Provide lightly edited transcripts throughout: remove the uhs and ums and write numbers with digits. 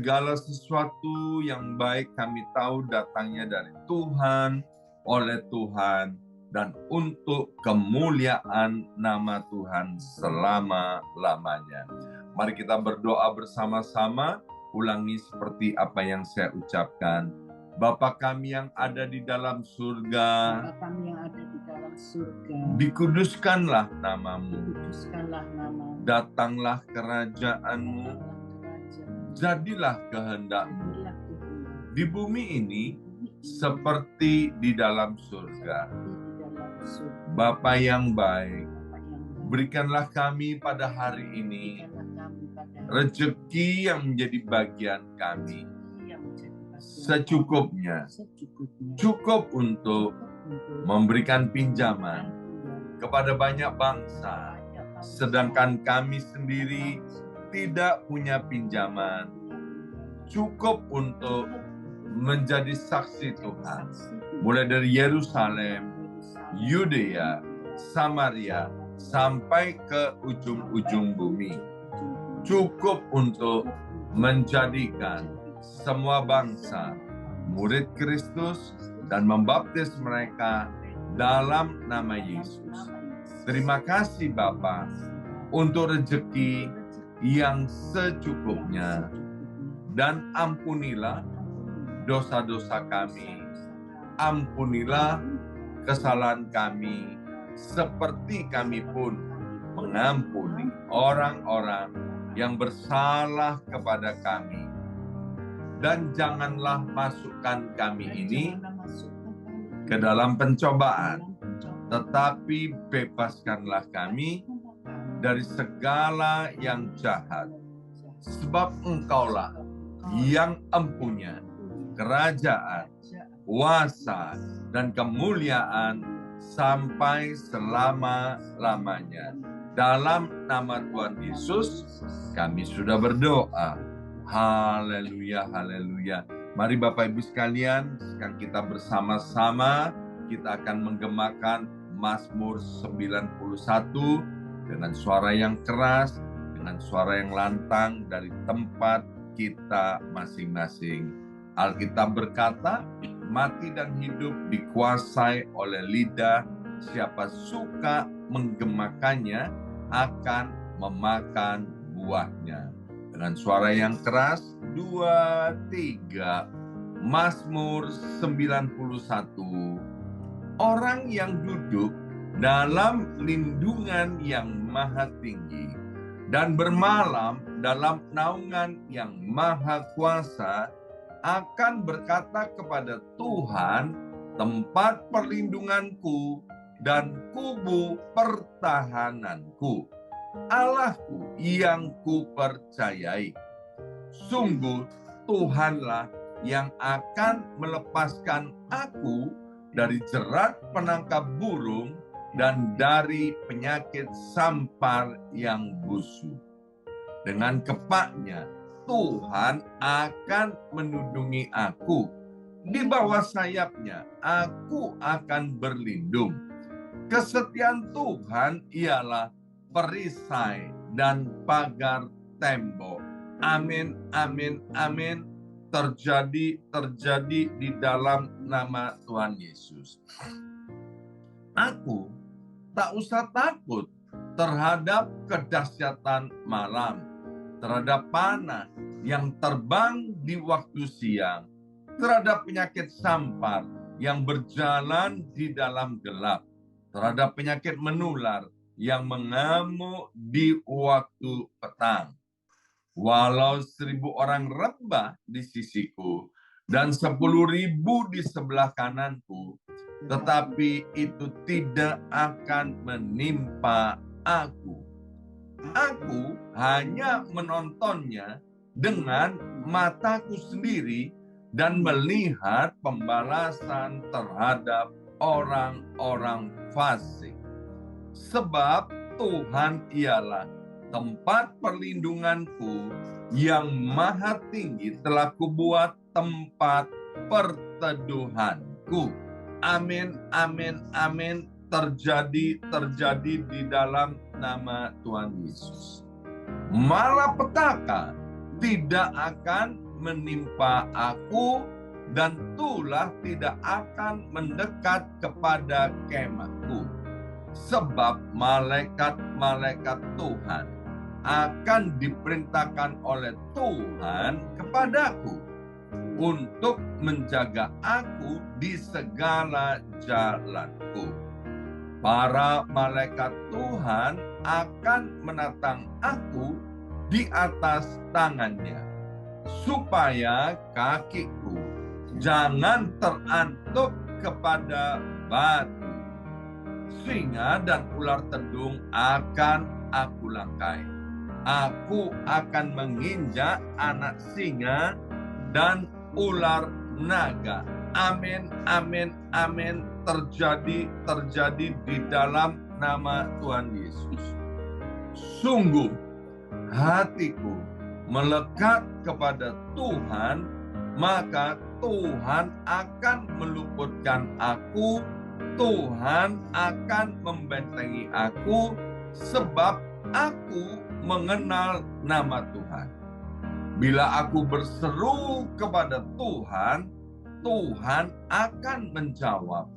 segala sesuatu yang baik kami tahu datangnya dari Tuhan, oleh Tuhan, dan untuk kemuliaan nama Tuhan selama-lamanya. Mari kita berdoa bersama-sama, ulangi seperti apa yang saya ucapkan. Bapa kami yang ada di dalam surga, Bapa kami yang ada di dalam surga, dikuduskanlah namamu, dikuduskanlah namamu, datanglah kerajaanmu, jadilah kehendakmu jadilah kehendakmu di bumi ini seperti di dalam surga. di dalam surga. Bapa yang baik, Bapa yang baik, berikanlah kami pada hari ini berikanlah kami pada rezeki yang menjadi bagian kami yang menjadi bagian secukupnya, secukupnya, cukup untuk untuk memberikan pinjaman kepada banyak bangsa, sedangkan kami sendiri tidak punya pinjaman, cukup untuk menjadi saksi Tuhan, mulai dari Yerusalem, Yudea, Samaria, sampai ke ujung-ujung bumi. Cukup untuk menjadikan semua bangsa murid Kristus dan membaptis mereka dalam nama Yesus. Terima kasih Bapa untuk rezeki yang secukupnya, dan ampunilah dosa-dosa kami, ampunilah kesalahan kami, seperti kami pun mengampuni orang-orang yang bersalah kepada kami. Dan janganlah masukkan kami ini ke dalam pencobaan, tetapi bebaskanlah kami dari segala yang jahat. Sebab Engkaulah yang empunya kerajaan, kuasa, dan kemuliaan sampai selama-lamanya. Dalam nama Tuhan Yesus, kami sudah berdoa. Haleluya, haleluya. Mari Bapak Ibu sekalian, sekarang kita bersama-sama, kita akan menggemakan Mazmur 91 dengan suara yang keras, dengan suara yang lantang dari tempat kita masing-masing. Alkitab berkata, mati dan hidup dikuasai oleh lidah, siapa suka menggemakannya akan memakan buahnya. Dengan suara yang keras, 2, 3, Mazmur 91. Orang yang duduk dalam lindungan yang maha tinggi dan bermalam dalam naungan yang maha kuasa akan berkata kepada Tuhan, tempat perlindunganku dan kubu pertahananku, Allahku yang kupercayai. Sungguh Tuhanlah yang akan melepaskan aku dari jerat penangkap burung dan dari penyakit sampar yang busuk. Dengan kepaknya Tuhan akan menundungi aku. Di bawah sayapnya aku akan berlindung. Kesetiaan Tuhan ialah perisai dan pagar tembok. Amin, amin, amin. Terjadi di dalam nama Tuhan Yesus. Aku tak usah takut terhadap kedahsyatan malam, terhadap panah yang terbang di waktu siang, terhadap penyakit sampar yang berjalan di dalam gelap, terhadap penyakit menular yang mengamuk di waktu petang. Walau 1.000 orang rebah di sisiku dan 10.000 di sebelah kananku, tetapi itu tidak akan menimpa aku. Aku hanya menontonnya dengan mataku sendiri dan melihat pembalasan terhadap orang-orang fasik. Sebab Tuhan ialah tempat perlindunganku, yang maha tinggi telah kubuat tempat perteduhanku. Amin, amin, amin. Terjadi di dalam nama Tuhan Yesus. Malapetaka tidak akan menimpa aku, dan tulah tidak akan mendekat kepada kemahku. Sebab malaikat-malaikat Tuhan akan diperintahkan oleh Tuhan kepadaku untuk menjaga aku di segala jalanku. Para malaikat Tuhan akan menatang aku di atas tangannya, supaya kakiku jangan terantuk kepada batu. Singa dan ular tedung akan aku langkai. Aku akan menginjak anak singa dan ular naga. Amin, amin, amin. Terjadi di dalam nama Tuhan Yesus. Sungguh hatiku melekat kepada Tuhan, maka Tuhan akan meluputkan aku, Tuhan akan membentengi aku, sebab aku mengenal nama Tuhan. Bila aku berseru kepada Tuhan, Tuhan akan menjawab.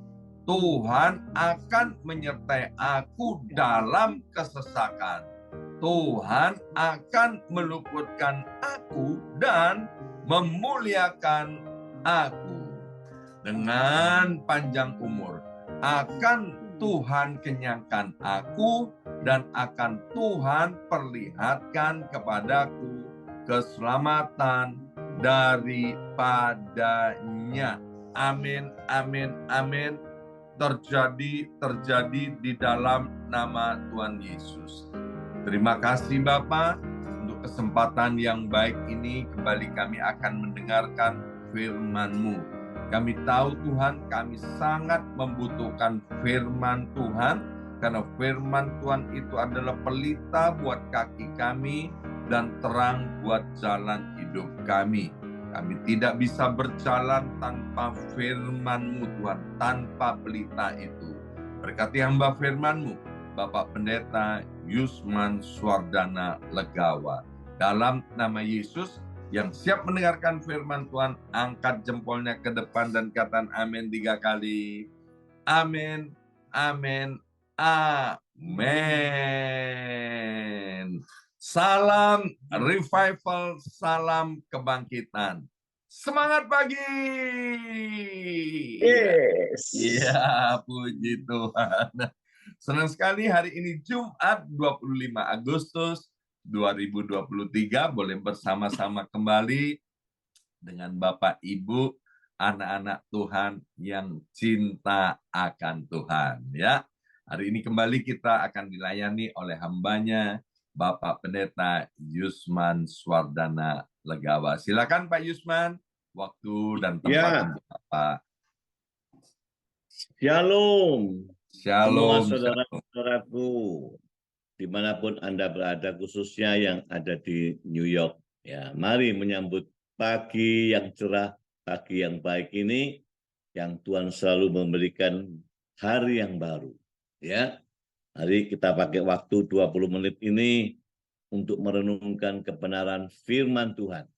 Tuhan akan menyertai aku dalam kesesakan. Tuhan akan meluputkan aku dan memuliakan aku. Dengan panjang umur akan Tuhan kenyangkan aku, dan akan Tuhan perlihatkan kepadaku keselamatan daripadanya. Amin, amin, amin. Terjadi di dalam nama Tuhan Yesus. Terima kasih Bapa untuk kesempatan yang baik ini. Kembali kami akan mendengarkan firman-Mu. Kami tahu Tuhan, kami sangat membutuhkan firman Tuhan, karena firman Tuhan itu adalah pelita buat kaki kami dan terang buat jalan hidup kami. Kami tidak bisa berjalan tanpa firman-Mu Tuhan, tanpa pelita itu. Berkati hamba firman-Mu, Bapak Pendeta Yusman Swardana Legawa. Dalam nama Yesus, yang siap mendengarkan firman Tuhan, angkat jempolnya ke depan dan katakan amin 3 kali. Amin, amin, amin. Salam revival, salam kebangkitan. Semangat pagi. Yes. Iya, puji Tuhan. Senang sekali hari ini Jumat 25 Agustus 2023 boleh bersama-sama kembali dengan Bapak Ibu, anak-anak Tuhan yang cinta akan Tuhan, ya. Hari ini kembali kita akan dilayani oleh hambanya Bapak Pendeta Yusman Swardana Legawa. Silakan Pak Yusman, waktu dan tempat Ya. untuk Bapak. Shalom. Semua Shalom. saudara-saudaraku, dimanapun Anda berada, khususnya yang ada di New York. Ya, mari menyambut pagi yang cerah, pagi yang baik ini, yang Tuhan selalu memberikan hari yang baru. Ya, hari kita pakai waktu 20 menit ini untuk merenungkan kebenaran firman Tuhan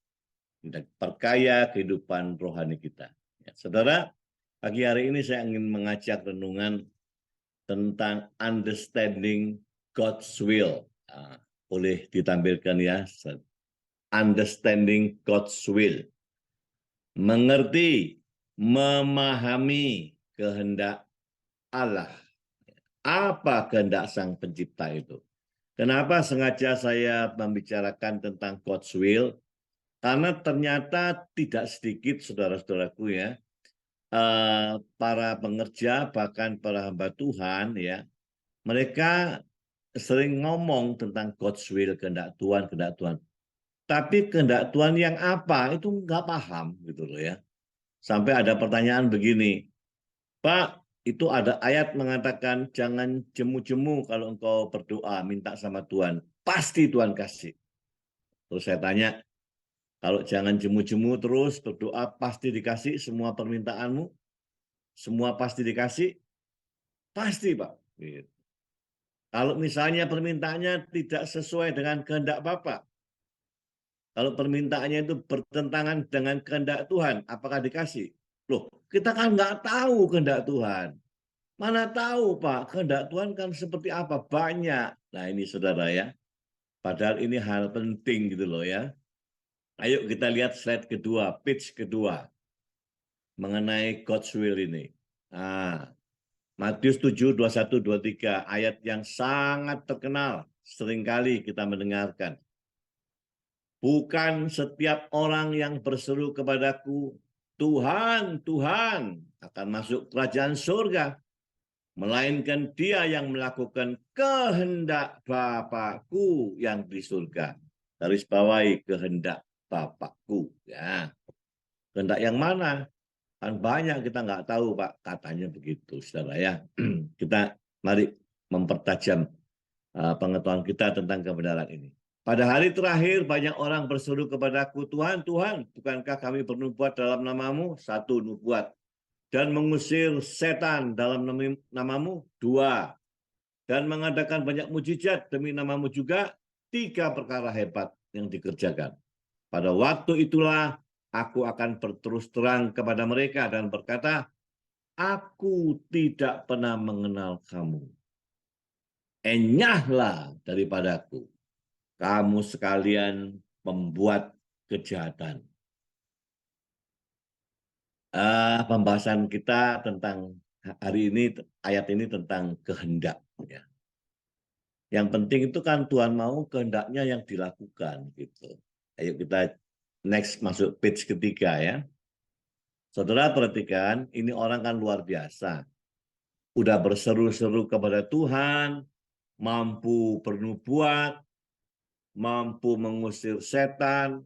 dan perkaya kehidupan rohani kita. Ya, saudara, pagi hari ini saya ingin mengajak renungan tentang understanding God's will. Nah, boleh ditampilkan ya, understanding God's will. Mengerti, memahami kehendak Allah. Apa kehendak Sang Pencipta itu? Kenapa sengaja saya membicarakan tentang God's will? Karena ternyata tidak sedikit saudara-saudaraku ya, para pengerja bahkan para hamba Tuhan ya, mereka sering ngomong tentang God's will, kehendak Tuhan, kehendak Tuhan. Tapi kehendak Tuhan yang apa itu nggak paham gitu loh ya. Sampai ada pertanyaan begini, Pak, itu ada ayat mengatakan jangan jemu-jemu kalau engkau berdoa minta sama Tuhan, pasti Tuhan kasih. Terus saya tanya, kalau jangan jemu-jemu terus berdoa pasti dikasih semua permintaanmu? Semua pasti dikasih? Pasti Pak. Gitu. Kalau misalnya permintaannya tidak sesuai dengan kehendak Bapak, Kalau permintaannya itu bertentangan dengan kehendak Tuhan, apakah dikasih? Loh, kita kan nggak tahu kehendak Tuhan. Mana tahu Pak, kehendak Tuhan kan seperti apa? Banyak. Nah ini saudara ya, padahal ini hal penting gitu loh ya. Ayo kita lihat slide kedua, page kedua, mengenai God's will ini. Nah, Matius 7, 21, 23, ayat yang sangat terkenal, seringkali kita mendengarkan. Bukan setiap orang yang berseru kepadaku, Tuhan, Tuhan, akan masuk kerajaan surga, melainkan dia yang melakukan kehendak Bapakku yang di surga. Garis bawahi kehendak Bapakku. Ya, kehendak yang mana? Kan banyak kita nggak tahu Pak, katanya begitu, saudara ya. Kita mari mempertajam pengetahuan kita tentang kebenaran ini. Pada hari terakhir banyak orang berseru kepadaku, Tuhan, Tuhan, bukankah kami bernubuat dalam namamu? 1, nubuat. Dan mengusir setan dalam namamu? 2. Dan mengadakan banyak mujizat demi namamu juga? 3 perkara hebat yang dikerjakan. Pada waktu itulah aku akan berterus terang kepada mereka dan berkata, aku tidak pernah mengenal kamu. Enyahlah daripadaku, kamu sekalian pembuat kejahatan. Pembahasan kita tentang hari ini, ayat ini tentang kehendak. Ya. Yang penting itu kan Tuhan mau kehendaknya yang dilakukan. Gitu. Ayo kita next masuk page ketiga ya. Saudara perhatikan, ini orang kan luar biasa. Udah berseru-seru kepada Tuhan, mampu bernubuat, mampu mengusir setan,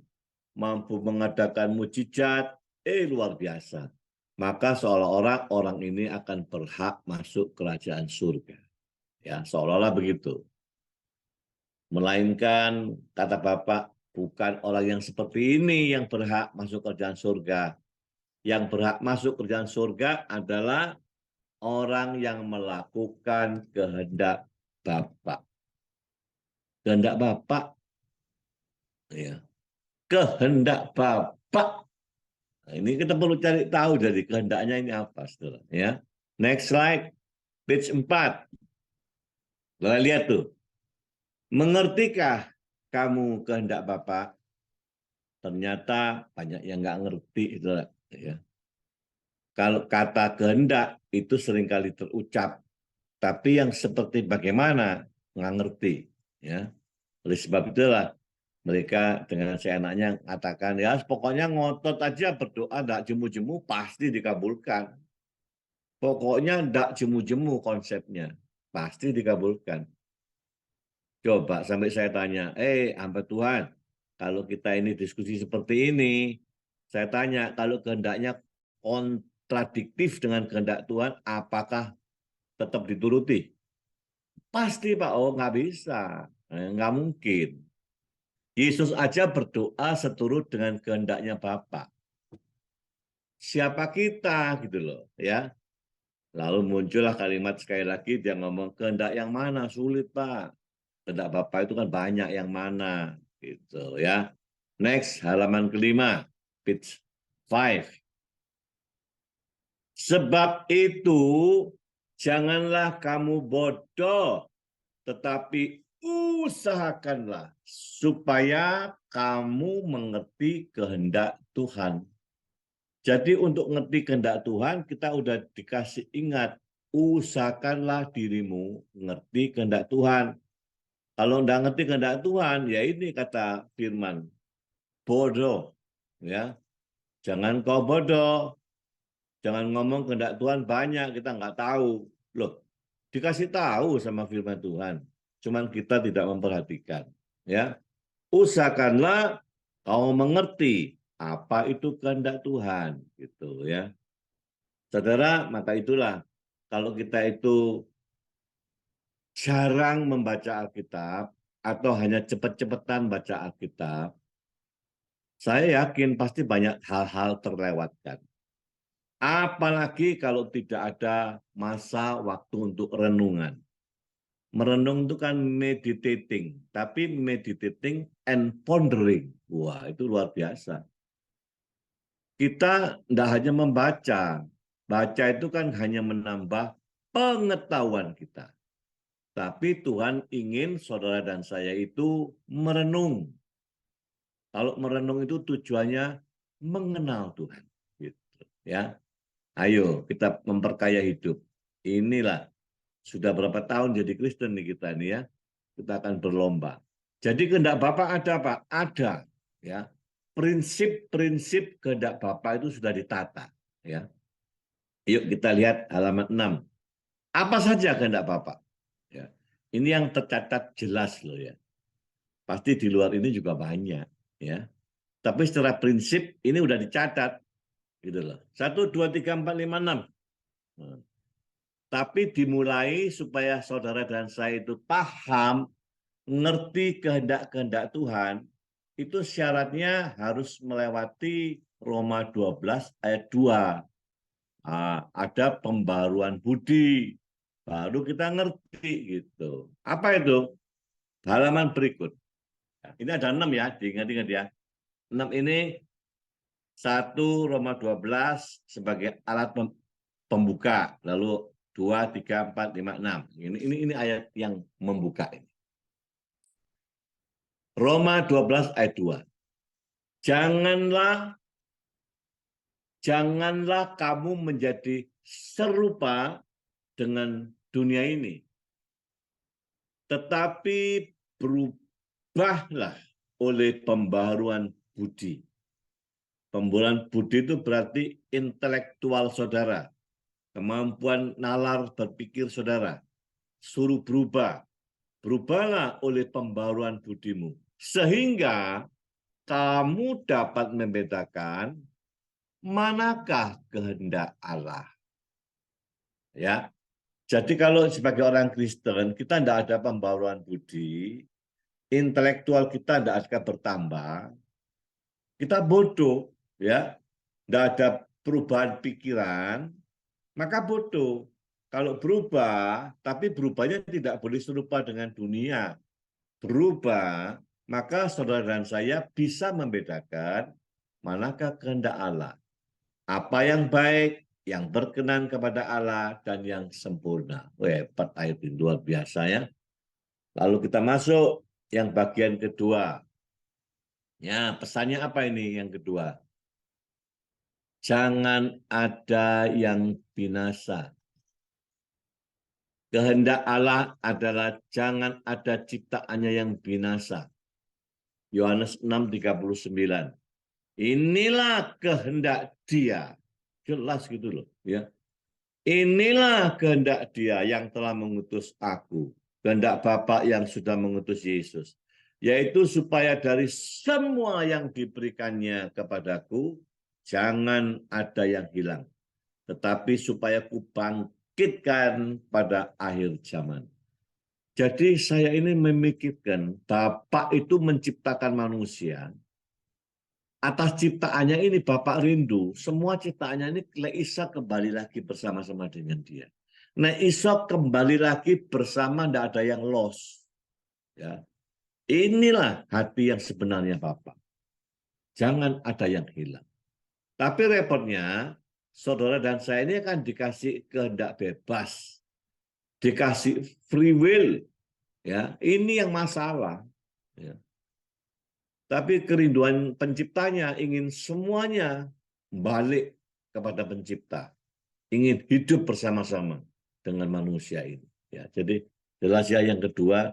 mampu mengadakan mujizat, luar biasa. Maka seolah-olah orang ini akan berhak masuk kerajaan surga. Ya, seolah-olah begitu. Melainkan kata Bapak, bukan orang yang seperti ini yang berhak masuk kerajaan surga. Yang berhak masuk kerajaan surga adalah orang yang melakukan kehendak Bapak. Kehendak Bapak, ya. Kehendak Bapak. Nah, ini kita perlu cari tahu dari kehendaknya ini apa, saudara. Ya. Next slide, page 4. Kita lihat tuh. Mengertikah kamu kehendak Bapak? Ternyata banyak yang nggak ngerti, saudara. Ya. Kalau kata kehendak itu seringkali terucap, tapi yang seperti bagaimana nggak ngerti. Ya. Oleh sebab itulah mereka dengan seenaknya katakan, ya pokoknya ngotot aja berdoa, tidak jemu-jemu, pasti dikabulkan. Pokoknya tidak jemu-jemu konsepnya, pasti dikabulkan. Coba sampai saya tanya, hamba Tuhan, kalau kita ini diskusi seperti ini, saya tanya, kalau kehendaknya kontradiktif dengan kehendak Tuhan, apakah tetap dituruti? Pasti Pak, nggak bisa, nggak mungkin. Yesus aja berdoa seturut dengan kehendaknya Bapa. Siapa kita gitu loh ya. Lalu muncullah kalimat sekali lagi dia ngomong kehendak yang mana? Sulit Pak. Kehendak Bapa itu kan banyak yang mana gitu ya. Next halaman kelima, page 5. Sebab itu janganlah kamu bodoh, tetapi usahakanlah supaya kamu mengerti kehendak Tuhan. Jadi untuk mengerti kehendak Tuhan, kita udah dikasih ingat, usahakanlah dirimu mengerti kehendak Tuhan. Kalau enggak ngerti kehendak Tuhan, ya ini kata firman, bodoh. Ya, jangan kau bodoh. Jangan ngomong kehendak Tuhan banyak, kita nggak tahu. Loh, dikasih tahu sama firman Tuhan. Cuman kita tidak memperhatikan. Ya, usahakanlah kau mengerti apa itu kehendak Tuhan, gitu ya. Saudara, maka itulah kalau kita itu jarang membaca Alkitab atau hanya cepat-cepatan baca Alkitab, saya yakin pasti banyak hal-hal terlewatkan. Apalagi kalau tidak ada masa waktu untuk renungan. Merenung itu kan meditating, tapi meditating and pondering. Wah, itu luar biasa. Kita tidak hanya membaca. Baca itu kan hanya menambah pengetahuan kita. Tapi Tuhan ingin saudara dan saya itu merenung. Kalau merenung itu tujuannya mengenal Tuhan. Gitu, ya. Ayo kita memperkaya hidup. Inilah sudah berapa tahun jadi Kristen nih kita nih ya. Kita akan berlomba. Jadi kehendak Bapa ada Pak? Ada. Ya. Prinsip-prinsip kehendak Bapa itu sudah ditata. Ya. Yuk kita lihat halaman 6. Apa saja kehendak Bapa? Ya. Ini yang tercatat jelas loh ya. Pasti di luar ini juga banyak. Ya. Tapi secara prinsip ini udah dicatat. Gitu loh. 1, 2, 3, 4, 5, 6. Tapi dimulai supaya saudara dan saya itu paham, ngerti kehendak-kehendak Tuhan, itu syaratnya harus melewati Roma 12 ayat 2. Ada pembaruan budi, baru kita ngerti gitu. Apa itu? Halaman berikut. Ini ada 6 ya, diingat-ingat ya. 6 ini 1 Roma 12 sebagai alat pembuka, lalu 2, 3, 4, 5, 6. Ini ayat yang membuka ini. Roma 12 ayat 2. Janganlah kamu menjadi serupa dengan dunia ini. Tetapi berubahlah oleh pembaharuan budi. Pembaharuan budi itu berarti intelektual saudara. Kemampuan nalar berpikir saudara. Suruh berubah. Berubahlah oleh pembaharuan budimu. Sehingga kamu dapat membedakan manakah kehendak Allah. Ya. Jadi kalau sebagai orang Kristen, kita tidak ada pembaharuan budi, intelektual kita tidak akan bertambah, kita bodoh, ya, tidak ada perubahan pikiran, maka bodoh. Kalau berubah, tapi berubahnya tidak boleh serupa dengan dunia. Berubah, maka saudara dan saya bisa membedakan manakah kehendak Allah. Apa yang baik, yang berkenan kepada Allah, dan yang sempurna. Hebat ayat ini, luar biasa ya. Lalu kita masuk yang bagian kedua. Ya, pesannya apa ini yang kedua? Jangan ada yang binasa. Kehendak Allah adalah jangan ada ciptaannya yang binasa. Yohanes 6:39. Inilah kehendak Dia. Jelas gitu loh, ya. Inilah kehendak Dia yang telah mengutus aku. Kehendak Bapa yang sudah mengutus Yesus. Yaitu supaya dari semua yang diberikannya kepadaku, jangan ada yang hilang. Tetapi supaya ku bangkitkan pada akhir zaman. Jadi saya ini memikirkan Bapak itu menciptakan manusia. Atas ciptaannya ini Bapak rindu. Semua ciptaannya ini Isa kembali lagi bersama-sama dengan Dia. Nah, Isa kembali lagi bersama, tidak ada yang lost. Ya. Inilah hati yang sebenarnya Bapak. Jangan ada yang hilang. Tapi repotnya, saudara dan saya ini akan dikasih kehendak bebas. Dikasih free will. Ya, ini yang masalah. Ya. Tapi kerinduan penciptanya ingin semuanya balik kepada pencipta. Ingin hidup bersama-sama dengan manusia ini. Ya, jadi jelas ya yang kedua,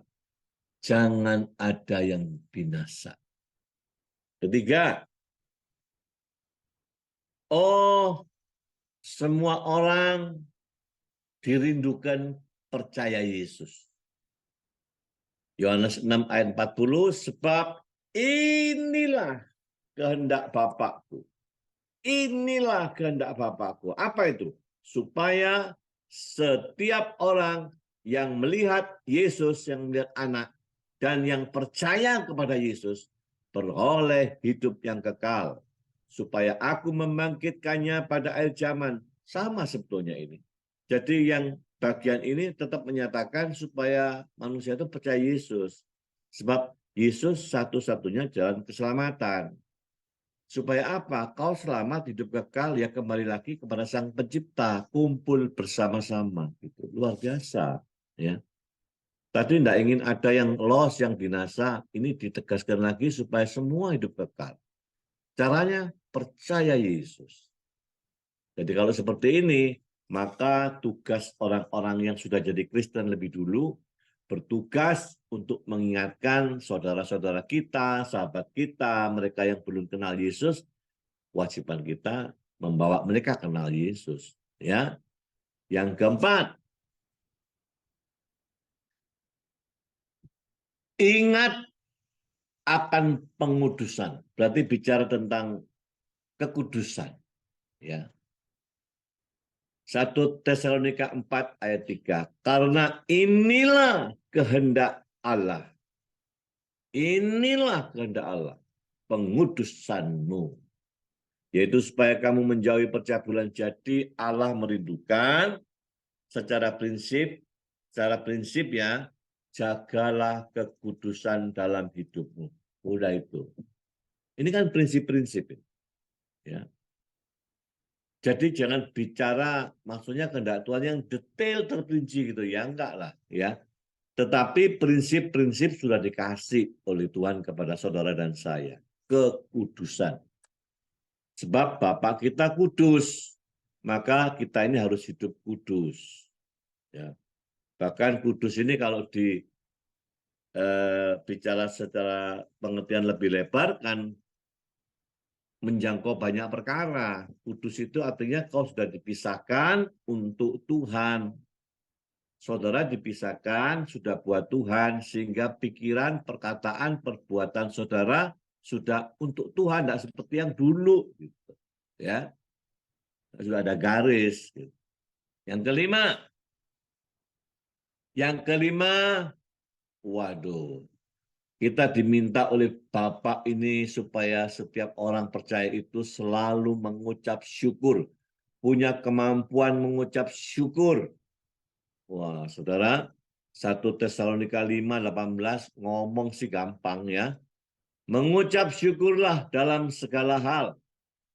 jangan ada yang binasa. Ketiga, semua orang dirindukan percaya Yesus. Yohanes 6 ayat 40, sebab inilah kehendak Bapakku. Inilah kehendak Bapakku. Apa itu? Supaya setiap orang yang melihat Yesus, yang melihat anak, dan yang percaya kepada Yesus, beroleh hidup yang kekal. Supaya aku membangkitkannya pada akhir zaman. Sama sebetulnya ini. Jadi yang bagian ini tetap menyatakan supaya manusia itu percaya Yesus. Sebab Yesus satu-satunya jalan keselamatan. Supaya apa? Kau selamat hidup kekal, ya kembali lagi kepada Sang Pencipta, kumpul bersama-sama. Gitu. Luar biasa. Ya. Tadi tidak ingin ada yang lost, yang binasa. Ini ditegaskan lagi supaya semua hidup kekal. Caranya percaya Yesus. Jadi kalau seperti ini, maka tugas orang-orang yang sudah jadi Kristen lebih dulu bertugas untuk mengingatkan saudara-saudara kita, sahabat kita, mereka yang belum kenal Yesus, kewajiban kita membawa mereka kenal Yesus. Ya, yang keempat, ingat akan pengudusan. Berarti bicara tentang kekudusan. Ya. 1 Tesalonika 4 ayat 3. Karena inilah kehendak Allah. Inilah kehendak Allah. Pengudusanmu. Yaitu supaya kamu menjauhi percabulan. Jadi Allah merindukan secara prinsip ya, jagalah kekudusan dalam hidupmu. Udah itu. Ini kan prinsip-prinsip. Ya. Jadi jangan bicara maksudnya kehendak Tuhan yang detail terperinci gitu ya, enggak lah ya. Tetapi prinsip-prinsip sudah dikasih oleh Tuhan kepada saudara dan saya, kekudusan. Sebab Bapa kita kudus, maka kita ini harus hidup kudus. Ya. Bahkan kudus ini kalau bicara secara pengertian lebih lebar kan menjangkau banyak perkara. Kudus itu artinya kau sudah dipisahkan untuk Tuhan. Saudara dipisahkan sudah buat Tuhan, sehingga pikiran, perkataan, perbuatan saudara sudah untuk Tuhan, tidak seperti yang dulu. Gitu. Ya, sudah ada garis. Gitu. Yang kelima, waduh, kita diminta oleh Bapak ini supaya setiap orang percaya itu selalu mengucap syukur. Punya kemampuan mengucap syukur. Wah, saudara, 1 Tesalonika 5:18 ngomong sih gampang ya. Mengucap syukurlah dalam segala hal.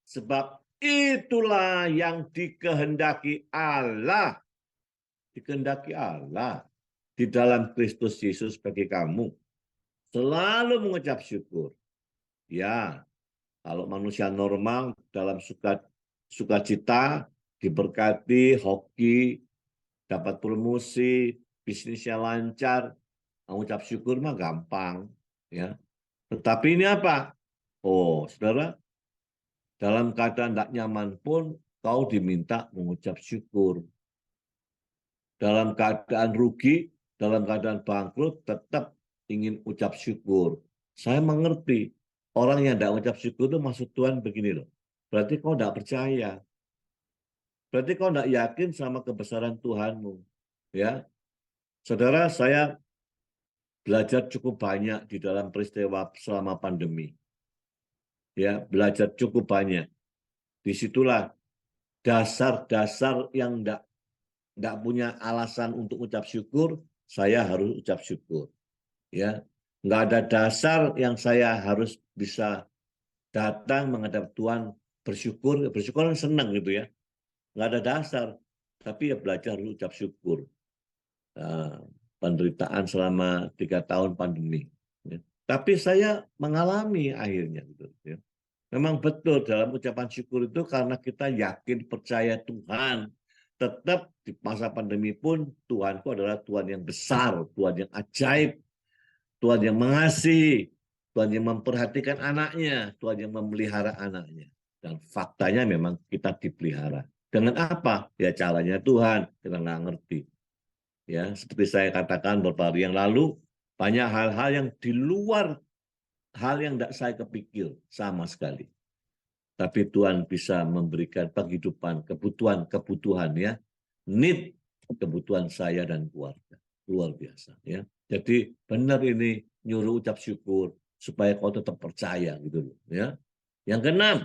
Sebab itulah yang dikehendaki Allah. Dikehendaki Allah di dalam Kristus Yesus bagi kamu. Selalu mengucap syukur. Ya, kalau manusia normal dalam sukacita, diberkati, hoki, dapat promosi, bisnisnya lancar, mengucap syukur mah gampang. Ya. Tetapi ini apa? Oh, saudara, dalam keadaan tidak nyaman pun kau diminta mengucap syukur. Dalam keadaan rugi, dalam keadaan bangkrut, tetap ingin ucap syukur. Saya mengerti orang yang tidak ucap syukur itu maksud Tuhan begini loh. Berarti kau tidak percaya. Berarti kau tidak yakin sama kebesaran Tuhanmu. Ya, saudara, saya belajar cukup banyak di dalam peristiwa selama pandemi. Ya, belajar cukup banyak. Disitulah dasar-dasar yang tidak punya alasan untuk ucap syukur, saya harus ucap syukur. Ya, nggak ada dasar yang saya harus bisa datang menghadap Tuhan bersyukur kan senang gitu ya. Nggak ada dasar, tapi ya belajar harus ucap syukur. Nah, penderitaan selama 3 tahun pandemi. Ya. Tapi saya mengalami akhirnya gitu. Ya. Memang betul dalam ucapan syukur itu karena kita yakin percaya Tuhan. Tetap di masa pandemi pun Tuhanku adalah Tuhan yang besar, Tuhan yang ajaib, Tuhan yang mengasihi, Tuhan yang memperhatikan anaknya, Tuhan yang memelihara anaknya. Dan faktanya memang kita dipelihara. Dengan apa? Ya caranya Tuhan, kita nggak ngerti. Ya, seperti saya katakan beberapa hari yang lalu, banyak hal-hal yang di luar hal yang tidak saya kepikir sama sekali. Tapi Tuhan bisa memberikan penghidupan, kebutuhan ya, need kebutuhan saya dan keluarga. Luar biasa ya. Jadi benar ini nyuruh ucap syukur supaya kau tetap percaya gitu loh ya. Yang keenam.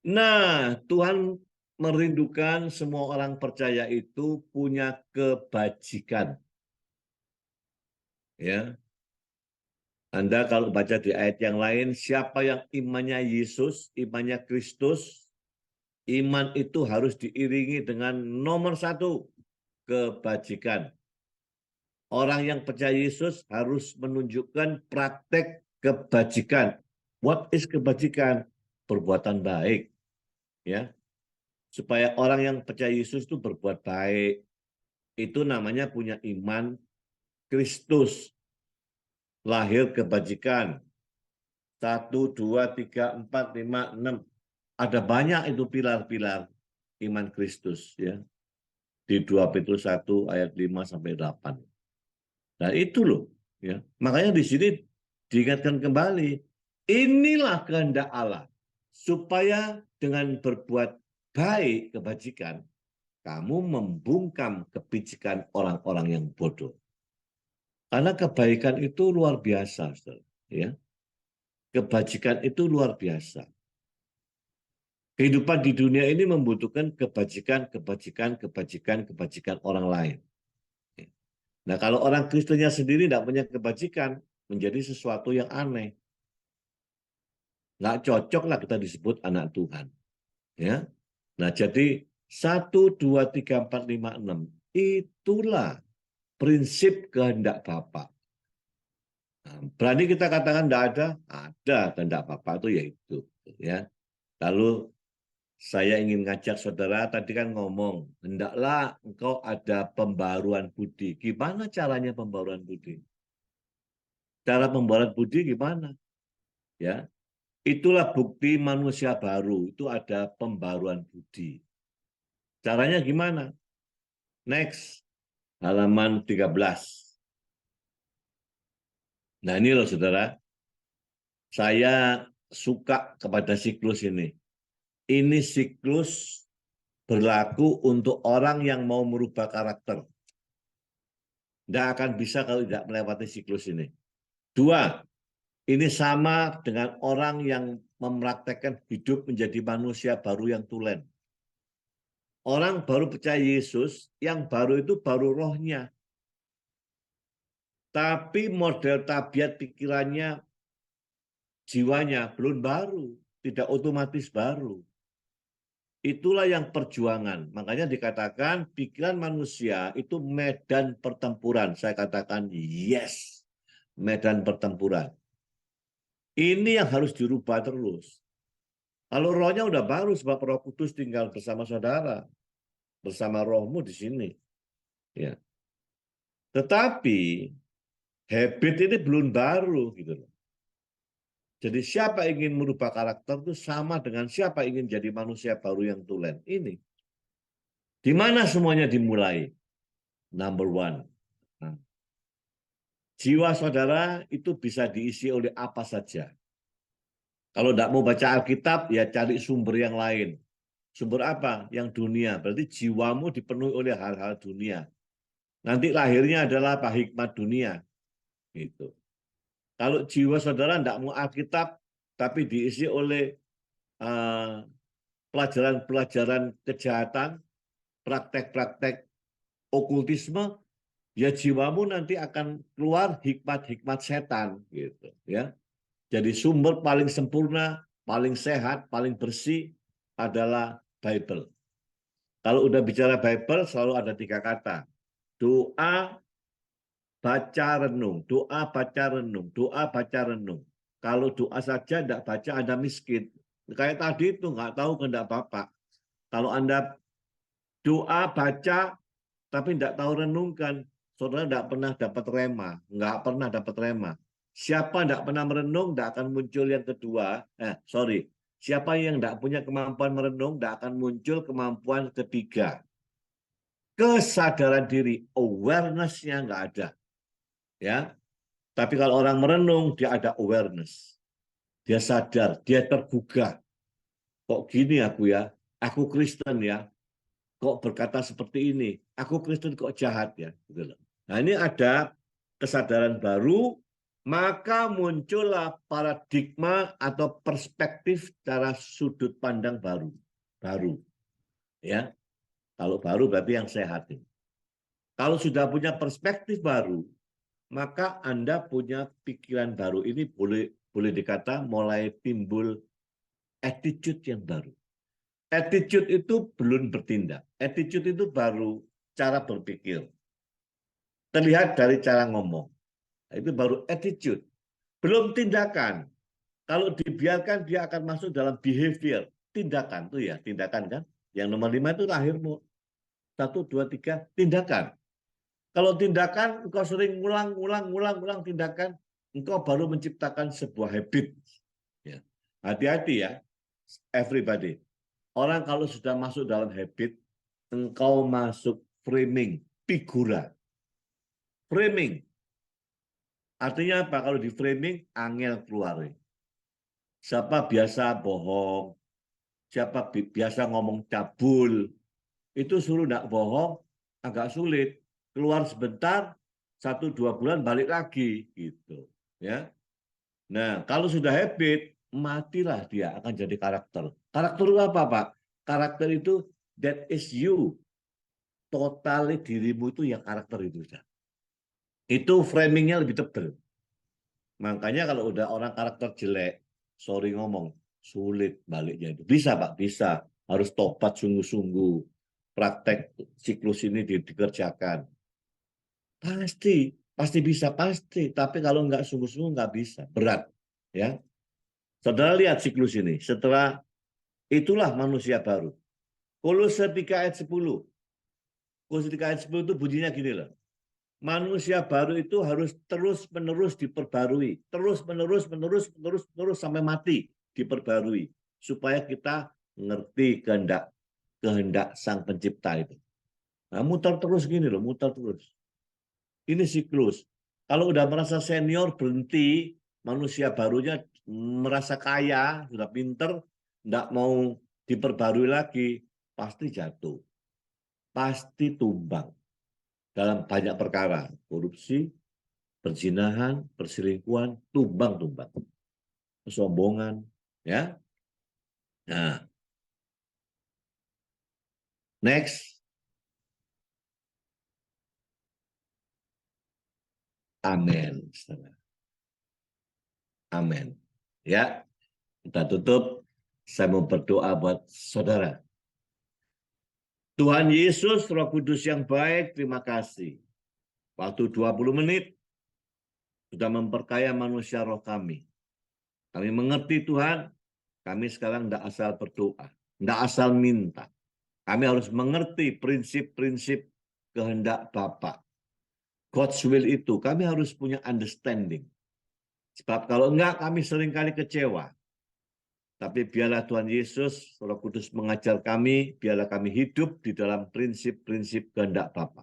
Nah, Tuhan merindukan semua orang percaya itu punya kebajikan. Ya, Anda kalau baca di ayat yang lain, siapa yang imannya Yesus, imannya Kristus, iman itu harus diiringi dengan nomor satu, kebajikan. Orang yang percaya Yesus harus menunjukkan praktek kebajikan. What is kebajikan? Perbuatan baik. Ya, supaya orang yang percaya Yesus itu berbuat baik. Itu namanya punya iman Kristus. Lahir kebajikan. 1, 2, 3, 4, 5, 6. Ada banyak itu pilar-pilar iman Kristus. Ya. Di 2 Petrus 1 ayat 5 sampai 8. Nah itu loh. Ya. Makanya di sini diingatkan kembali. Inilah kehendak Allah. Supaya dengan berbuat baik kebajikan, kamu membungkam kebijikan orang-orang yang bodoh. Karena kebaikan itu luar biasa, saudara. Ya. Kebajikan itu luar biasa. Kehidupan di dunia ini membutuhkan kebajikan, kebajikan, kebajikan, kebajikan orang lain. Nah, kalau orang Kristennya sendiri tidak punya kebajikan, menjadi sesuatu yang aneh. Nggak cocok lah kita disebut anak Tuhan. Ya. Nah, jadi 1, 2, 3, 4, 5, 6. Itulah prinsip kehendak Bapa. Nah, berani kita katakan tidak ada kehendak Bapa itu yaitu. Ya. Lalu saya ingin ngajak saudara, tadi kan ngomong, hendaklah engkau ada pembaruan budi. Gimana caranya pembaruan budi? Cara pembaruan budi gimana? Ya, itulah bukti manusia baru, itu ada pembaruan budi. Caranya gimana? Next, halaman 13. Nah ini loh saudara, saya suka kepada siklus ini. Ini siklus berlaku untuk orang yang mau merubah karakter. Tidak akan bisa kalau tidak melewati siklus ini. 2, ini sama dengan orang yang mempraktekkan hidup menjadi manusia baru yang tulen. Orang baru percaya Yesus, yang baru itu baru rohnya. Tapi model tabiat pikirannya, jiwanya belum baru, tidak otomatis baru. Itulah yang perjuangan. Makanya dikatakan pikiran manusia itu medan pertempuran. Saya katakan yes, medan pertempuran. Ini yang harus dirubah terus. Kalau rohnya udah baru sebab Roh Kudus tinggal bersama saudara, bersama rohmu di sini. Ya. Tetapi habit ini belum baru gitu loh. Jadi siapa ingin merubah karakter itu sama dengan siapa ingin jadi manusia baru yang tulen. Ini. Di mana semuanya dimulai? Number 1. Nah, jiwa saudara itu bisa diisi oleh apa saja. Kalau tidak mau baca Alkitab, ya cari sumber yang lain. Sumber apa? Yang dunia. Berarti jiwamu dipenuhi oleh hal-hal dunia. Nanti lahirnya adalah apa? Hikmat dunia. Gitu. Kalau jiwa saudara tidak mau Alkitab, tapi diisi oleh pelajaran-pelajaran kejahatan, praktek-praktek okultisme, ya jiwamu nanti akan keluar hikmat-hikmat setan. Gitu. Ya. Jadi sumber paling sempurna, paling sehat, paling bersih adalah Bible. Kalau udah bicara Bible, selalu ada 3 kata. Doa, baca, renung. Doa, baca, renung. Doa, baca, renung. Kalau doa saja tidak baca, Anda miskin. Kayak tadi itu, nggak tahu kehendak Bapak. Kalau Anda doa, baca, tapi tidak tahu renungkan, saudara tidak pernah dapat rema. Nggak pernah dapat rema. Siapa tidak pernah merenung, tidak akan muncul yang kedua. Siapa yang tidak punya kemampuan merenung, tidak akan muncul kemampuan ketiga. Kesadaran diri, awareness-nya nggak ada. Ya, tapi kalau orang merenung, dia ada awareness. Dia sadar, dia tergugah. Kok gini aku ya? Aku Kristen ya. Kok berkata seperti ini? Aku Kristen kok jahat ya? Nah ini ada kesadaran baru, maka muncullah paradigma atau perspektif cara sudut pandang baru. Ya, kalau baru berarti yang sehat ini. Kalau sudah punya perspektif baru, maka Anda punya pikiran baru. Ini boleh dikata mulai timbul attitude yang baru. Attitude itu belum bertindak. Attitude itu baru cara berpikir. Terlihat dari cara ngomong. Itu baru attitude. Belum tindakan. Kalau dibiarkan dia akan masuk dalam behavior. Tindakan tuh ya, tindakan kan. Yang nomor 5 itu lahirmu. 1, 2, 3, tindakan. Kalau tindakan, engkau sering ngulang tindakan, engkau baru menciptakan sebuah habit. Ya. Hati-hati ya, everybody. Orang kalau sudah masuk dalam habit, engkau masuk framing, figura. Framing. Artinya apa? Kalau di framing, angel keluar. Siapa biasa bohong, siapa biasa ngomong cabul, itu suruh enggak bohong, agak sulit. Keluar sebentar, 1-2 bulan balik lagi gitu, ya. Nah, kalau sudah habit, matilah dia akan jadi karakter. Karakter itu apa, Pak? Karakter itu that is you. Totali dirimu itu yang karakter itu. Itu framingnya lebih tebal. Makanya kalau udah orang karakter jelek, sorry ngomong, sulit baliknya itu. Bisa, Pak, bisa. Harus tobat sungguh-sungguh. Praktek siklus ini dikerjakan. Pasti bisa, pasti. Tapi kalau nggak sungguh-sungguh nggak bisa, berat. Ya, saudara lihat siklus ini. Setelah itulah manusia baru. Kolose 3 ayat 10. Kolose 3 ayat 10 itu bunyinya gini loh. Manusia baru itu harus terus-menerus diperbarui. Terus-menerus sampai mati diperbarui. Supaya kita ngerti kehendak Sang Pencipta itu. Nah, muter terus gini loh, muter terus. Ini siklus. Kalau udah merasa senior berhenti, manusia barunya merasa kaya, sudah pinter, nggak mau diperbarui lagi, pasti jatuh. Pasti tumbang dalam banyak perkara. Korupsi, perzinahan, perselingkuhan, tumbang. Kesombongan. Ya. Nah, next. Amin. Amin. Ya, kita tutup. Saya mau berdoa buat saudara. Tuhan Yesus, Roh Kudus yang baik, terima kasih. Waktu 20 menit sudah memperkaya manusia roh kami. Kami mengerti Tuhan, kami sekarang tidak asal berdoa, tidak asal minta. Kami harus mengerti prinsip-prinsip kehendak Bapa. God's will itu, kami harus punya understanding. Sebab kalau enggak, kami seringkali kecewa. Tapi biarlah Tuhan Yesus, Roh Kudus mengajar kami, biarlah kami hidup di dalam prinsip-prinsip kehendak Bapa.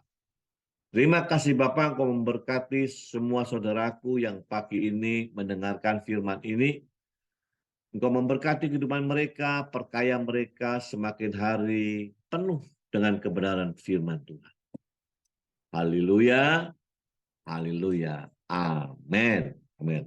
Terima kasih Bapak, Engkau memberkati semua saudaraku yang pagi ini mendengarkan firman ini. Engkau memberkati kehidupan mereka, perkaya mereka semakin hari penuh dengan kebenaran firman Tuhan. Haleluya, haleluya, amin. Amin.